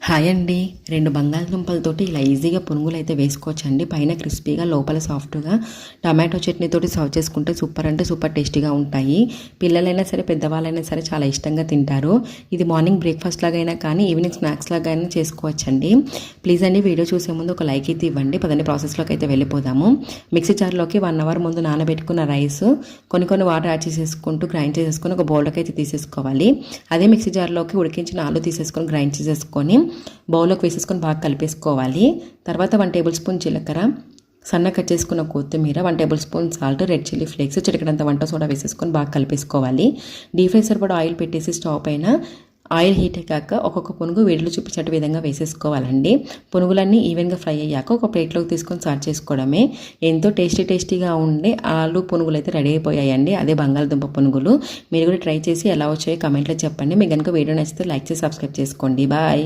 Hi అండి. 2 బంగాళదుంపలతోటి ఇలా ఈజీగా పునుగులు అయితే వేసుకోవచ్చండి. పైన క్రిస్పీగా లోపల సాఫ్ట్గా టమాటో చట్నీతోటి సర్వ్ చేసుకుంటే సూపర్ అంటే సూపర్ టేస్టీగా ఉంటాయి. పిల్లలైనా సరే పెద్దవాళ్ళైనా సరే చాలా ఇష్టంగా తింటారు. ఇది మార్నింగ్ బ్రేక్ఫాస్ట్ లాగైనా కానీ ఈవినింగ్ స్నాక్స్ లాగైనా చేసుకోవచ్చండి. ప్లీజ్ అండి వీడియో చూసే ముందు ఒక లైక్ అయితే ఇవ్వండి. పదండి ప్రాసెస్లోకి అయితే వెళ్ళిపోదాము. మిక్సీ జార్లోకి 1 అవర్ ముందు నానబెట్టుకున్న రైస్ కొన్ని వాటర్ యాడ్ చేసేసుకుంటూ గ్రైండ్ చేసేసుకొని ఒక బౌల్లోకి అయితే తీసేసుకోవాలి. అదే మిక్సీ జార్లోకి ఉడికించిన ఆలు తీసేసుకొని గ్రైండ్ చేసేసుకొని బౌల్లోకి వేసేసుకొని బాగా కలిపేసుకోవాలి. తర్వాత 1 టేబుల్ స్పూన్ జీలకర్ర, సన్న కట్ చేసుకున్న కొత్తిమీర, 1 table spoon salt, red chilli flakes, చిటికెడంత వంట సోడా వేసేసుకొని బాగా కలిపేసుకోవాలి. డీప్ ఫ్రై సరిపడా ఆయిల్ పెట్టేసి స్టవ్ పైన ఆయిల్ హీట్ అయ్యాక ఒక్కొక్క పునుగు వేడిలో చూపించే విధంగా వేసేసుకోవాలండి. పునుగులన్నీ ఈవెన్గా ఫ్రై అయ్యాక ఒక ప్లేట్లోకి తీసుకొని సర్వ్ చేసుకోవడమే. ఎంతో టేస్టీగా ఉండే ఆలు పునుగులు అయితే రెడీ అయిపోయాయండి. అదే బంగాళదుంప పునుగులు. మీరు కూడా ట్రై చేసి ఎలా వచ్చాయో కమెంట్లో చెప్పండి. మీకు కనుక వీడియో నచ్చితే లైక్ చేసి సబ్స్క్రైబ్ చేసుకోండి. బాయ్.